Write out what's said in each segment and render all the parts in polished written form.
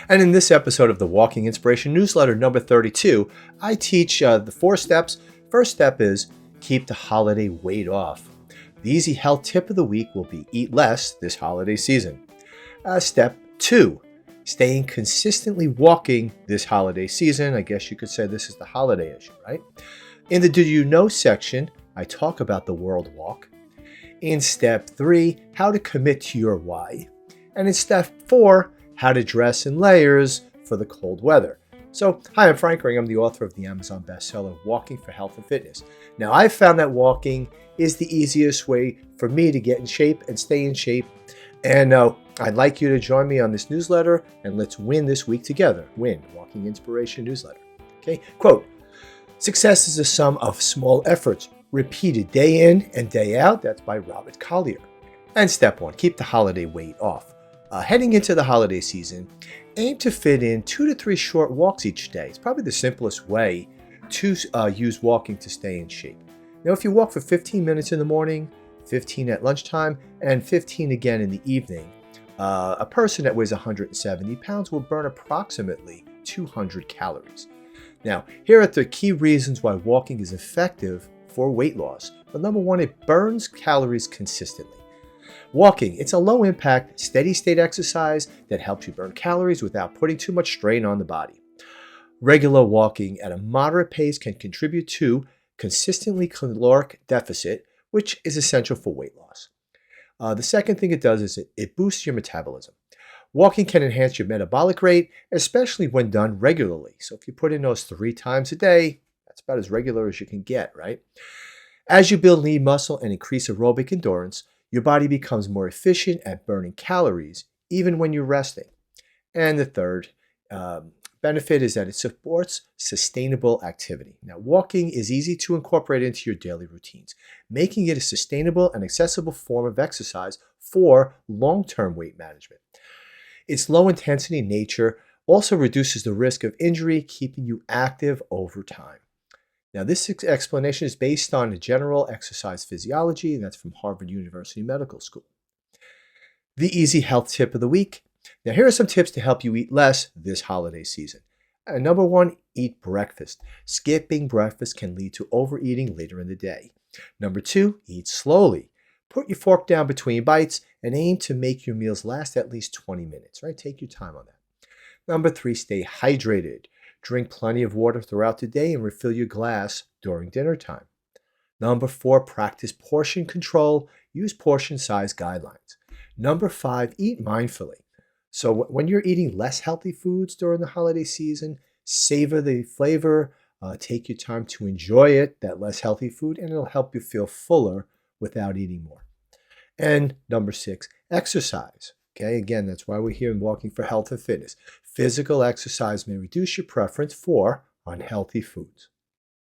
And in this episode of the Walking Inspiration Newsletter number 32, I teach the 4 steps. First step is keep the holiday weight off. The easy health tip of the week will be eat less this holiday season. Step 2, staying consistently walking this holiday season. I guess you could say this is the holiday issue, right? In the Do You Know section, I talk about the World Walk. In step 3, how to commit to your why. And in step 4, how to dress in layers for the cold weather. So, hi, I'm Frank Ring. I'm the author of the Amazon bestseller, Walking for Health and Fitness. Now, I've found that walking is the easiest way for me to get in shape and stay in shape. And I'd like you to join me on this newsletter, and let's win this week together. Win, Walking Inspiration Newsletter. Okay, quote, "Success is a sum of small efforts, repeated day in and day out." That's by Robert Collier. And step 1, keep the holiday weight off. Heading into the holiday season, aim to fit in 2 to 3 short walks each day. It's probably the simplest way to use walking to stay in shape. Now, if you walk for 15 minutes in the morning, 15 at lunchtime, and 15 again in the evening, a person that weighs 170 pounds will burn approximately 200 calories. Now, here are the key reasons why walking is effective for weight loss. But number 1, it burns calories consistently. Walking, it's a low-impact, steady-state exercise that helps you burn calories without putting too much strain on the body. Regular walking at a moderate pace can contribute to consistently caloric deficit, which is essential for weight loss. The second thing it does is it boosts your metabolism. Walking can enhance your metabolic rate, especially when done regularly. So if you put in those 3 times a day, that's about as regular as you can get, right? As you build lean muscle and increase aerobic endurance, your body becomes more efficient at burning calories, even when you're resting. And the third benefit is that it supports sustainable activity. Now, walking is easy to incorporate into your daily routines, making it a sustainable and accessible form of exercise for long-term weight management. Its low-intensity nature also reduces the risk of injury, keeping you active over time. Now, this explanation is based on a general exercise physiology, and that's from Harvard University Medical School. The easy health tip of the week. Now, here are some tips to help you eat less this holiday season. Number 1, eat breakfast. Skipping breakfast can lead to overeating later in the day. Number 2, eat slowly. Put your fork down between bites and aim to make your meals last at least 20 minutes, right? Take your time on that. Number 3, stay hydrated. Drink plenty of water throughout the day and refill your glass during dinner time. Number 4, practice portion control. Use portion size guidelines. Number 5, eat mindfully. So when you're eating less healthy foods during the holiday season, savor the flavor, take your time to enjoy it, that less healthy food, and it'll help you feel fuller without eating more. And number 6, exercise. Okay, again, that's why we're here in Walking for Health and Fitness. Physical exercise may reduce your preference for unhealthy foods.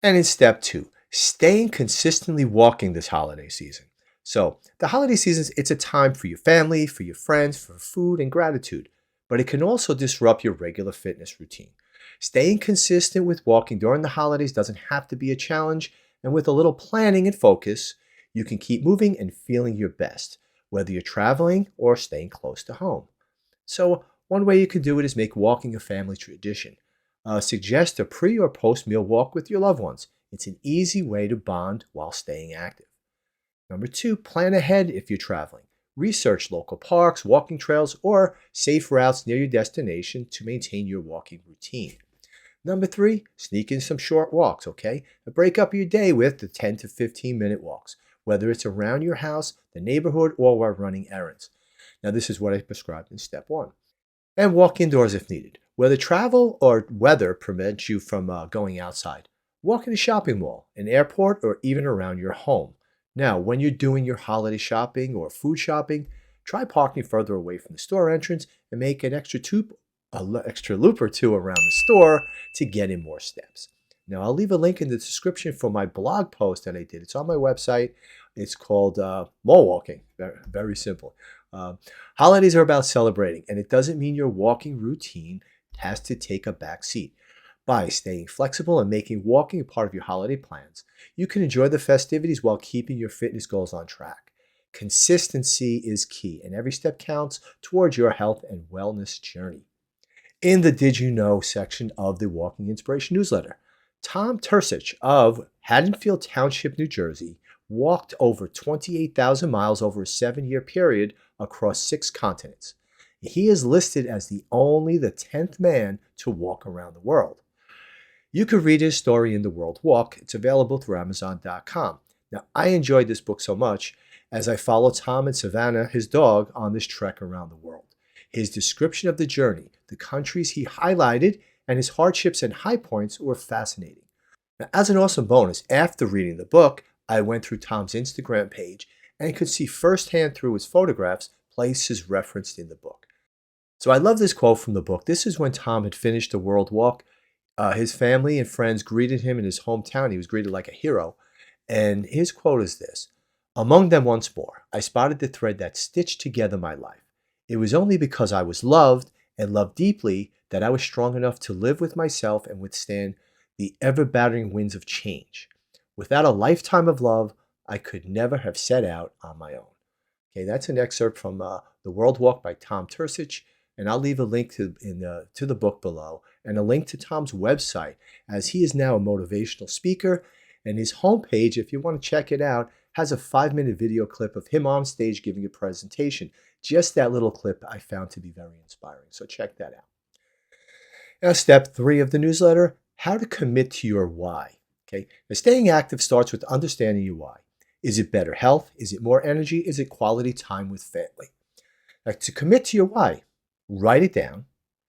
And in step 2, staying consistently walking this holiday season. So the holiday season, it's a time for your family, for your friends, for food and gratitude, but it can also disrupt your regular fitness routine. Staying consistent with walking during the holidays doesn't have to be a challenge, and with a little planning and focus, you can keep moving and feeling your best, whether you're traveling or staying close to home. So one way you can do it is make walking a family tradition. Suggest a pre or post-meal walk with your loved ones. It's an easy way to bond while staying active. Number 2, plan ahead if you're traveling. Research local parks, walking trails, or safe routes near your destination to maintain your walking routine. Number 3, sneak in some short walks, okay? Break up your day with the 10 to 15 minute walks, whether it's around your house, the neighborhood, or while running errands. Now, this is what I prescribed in step 1. And walk indoors if needed. Whether travel or weather prevents you from going outside, walk in a shopping mall, an airport, or even around your home. Now, when you're doing your holiday shopping or food shopping, try parking further away from the store entrance and make an extra loop or two around the store to get in more steps. Now, I'll leave a link in the description for my blog post that I did. It's on my website. It's called Mall Walking. Very, very simple. Holidays are about celebrating, and it doesn't mean your walking routine has to take a back seat. By staying flexible and making walking a part of your holiday plans, you can enjoy the festivities while keeping your fitness goals on track. Consistency is key, and every step counts towards your health and wellness journey. In the Did You Know section of the Walking Inspiration newsletter, Tom Tursich of Haddonfield Township, New Jersey, walked over 28,000 miles over a 7-year period across 6 continents. He is listed as the 10th man to walk around the world. You could read his story in The World Walk. It's available through Amazon.com. Now, I enjoyed this book so much as I followed Tom and Savannah, his dog, on this trek around the world. His description of the journey, the countries he highlighted, and his hardships and high points were fascinating. Now, as an awesome bonus, after reading the book, I went through Tom's Instagram page and could see firsthand through his photographs places referenced in the book. So I love this quote from the book. This is when Tom had finished the World Walk. His family and friends greeted him in his hometown. He was greeted like a hero. And his quote is this: "Among them once more, I spotted the thread that stitched together my life. It was only because I was loved and loved deeply that I was strong enough to live with myself and withstand the ever-battering winds of change. Without a lifetime of love, I could never have set out on my own." Okay, that's an excerpt from The World Walk by Tom Tursich, and I'll leave a link to the book below and a link to Tom's website, as he is now a motivational speaker, and his homepage, if you want to check it out, has a 5-minute video clip of him on stage giving a presentation. Just that little clip I found to be very inspiring, so check that out. Now, step 3 of the newsletter: how to commit to your why. Okay, now, staying active starts with understanding your why. Is it better health? Is it more energy? Is it quality time with family? Now, to commit to your why, write it down,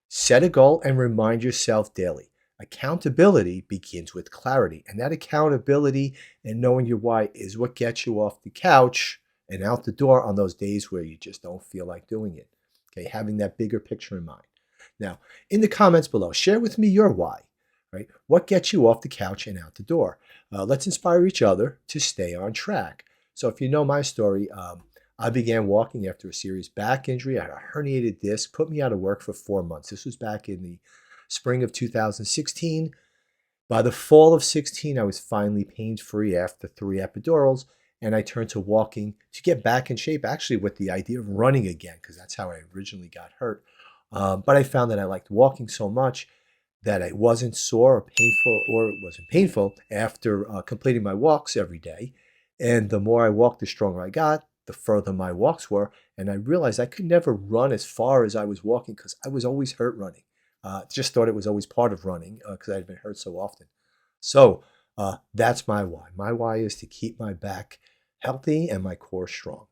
set a goal, and remind yourself daily. Accountability begins with clarity, and that accountability and knowing your why is what gets you off the couch and out the door on those days where you just don't feel like doing it. Okay, having that bigger picture in mind. Now, in the comments below, share with me your why. Right? What gets you off the couch and out the door? Let's inspire each other to stay on track. So if you know my story, I began walking after a serious back injury. I had a herniated disc, put me out of work for 4 months. This was back in the spring of 2016. By the fall of 16, I was finally pain-free after 3 epidurals, and I turned to walking to get back in shape, actually with the idea of running again, because that's how I originally got hurt. But I found that I liked walking so much that it wasn't sore or it wasn't painful after completing my walks every day. And the more I walked, the stronger I got, the further my walks were. And I realized I could never run as far as I was walking because I was always hurt running. Just thought it was always part of running because I'd been hurt so often. So that's my why. My why is to keep my back healthy and my core strong.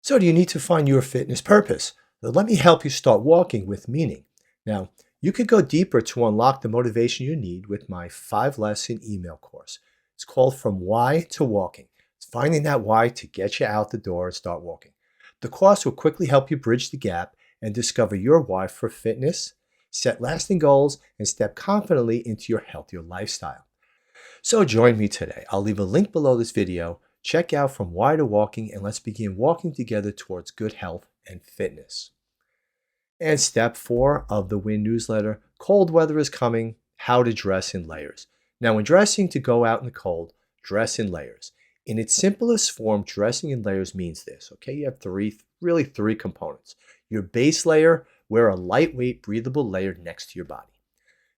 So do you need to find your fitness purpose? Let me help you start walking with meaning. Now, you could go deeper to unlock the motivation you need with my 5-lesson email course. It's called From Why to Walking. It's finding that why to get you out the door and start walking. The course will quickly help you bridge the gap and discover your why for fitness, set lasting goals, and step confidently into your healthier lifestyle. So join me today. I'll leave a link below this video. Check out From Why to Walking, and let's begin walking together towards good health and fitness. And step 4 of the WIN newsletter: cold weather is coming, how to dress in layers. Now, when dressing to go out in the cold, dress in layers. In its simplest form, dressing in layers means this, okay? You have three components. Your base layer: wear a lightweight, breathable layer next to your body.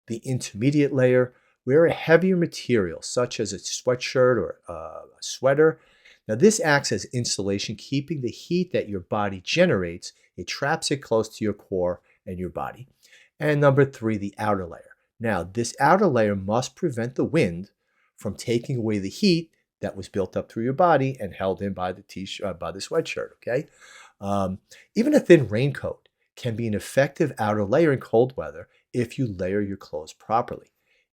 The intermediate layer: wear a heavier material, such as a sweatshirt or a sweater. Now, this acts as insulation, keeping the heat that your body generates. It traps it close to your core and your body. And number 3, the outer layer. Now, this outer layer must prevent the wind from taking away the heat that was built up through your body and held in by the sweatshirt, okay? Even a thin raincoat can be an effective outer layer in cold weather if you layer your clothes properly.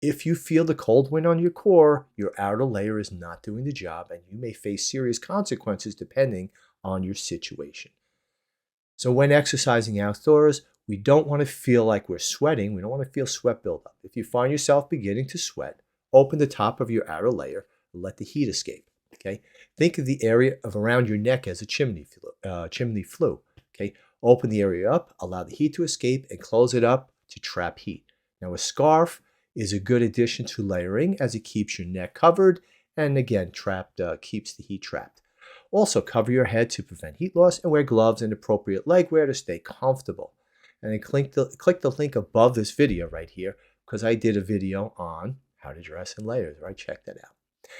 If you feel the cold wind on your core, your outer layer is not doing the job, and you may face serious consequences depending on your situation. So when exercising outdoors, we don't want to feel like we're sweating. We don't want to feel sweat buildup. If you find yourself beginning to sweat, open the top of your outer layer and let the heat escape. Okay. Think of the area of around your neck as a chimney flue. Okay. Open the area up, allow the heat to escape, and close it up to trap heat. Now, a scarf is a good addition to layering as it keeps your neck covered and, again, keeps the heat trapped. Also, cover your head to prevent heat loss and wear gloves and appropriate leg wear to stay comfortable. and then click the link above this video right here, because I did a video on how to dress in layers, right? Check that out.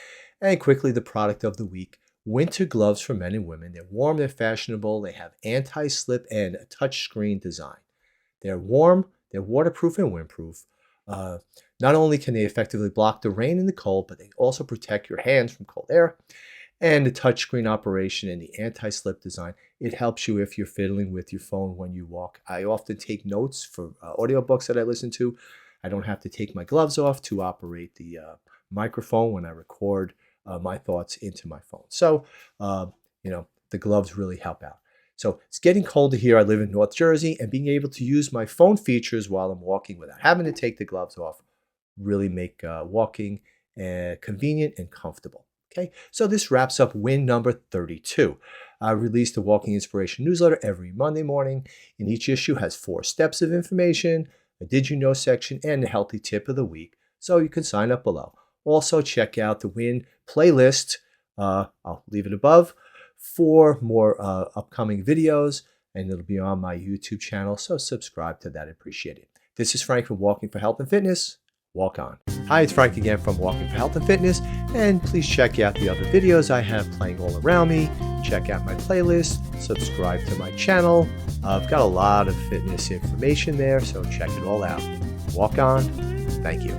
And quickly, the product of the week, winter gloves for men and women. They're warm, they're fashionable, they have anti-slip and a touchscreen design. They're warm, they're waterproof and windproof. Not only can they effectively block the rain and the cold, but they also protect your hands from cold air. And the touchscreen operation and the anti-slip design, it helps you if you're fiddling with your phone when you walk. I often take notes for audiobooks that I listen to. I don't have to take my gloves off to operate the microphone when I record my thoughts into my phone. So, the gloves really help out. So it's getting colder here. I live in North Jersey, and being able to use my phone features while I'm walking without having to take the gloves off really make walking convenient and comfortable. Okay, so this wraps up win number 32. I release the Walking Inspiration newsletter every Monday morning, and each issue has 4 steps of information, a Did You Know section, and a healthy tip of the week. So you can sign up below. Also, check out the Win playlist. I'll leave it above for more upcoming videos, and it'll be on my YouTube channel. So subscribe to that. I appreciate it. This is Frank from Walking for Health and Fitness. Walk on. Hi, it's Frank again from Walking for Health and Fitness, and please check out the other videos I have playing all around me. Check out my playlist, subscribe to my channel. I've got a lot of fitness information there, so check it all out. Walk on. Thank you.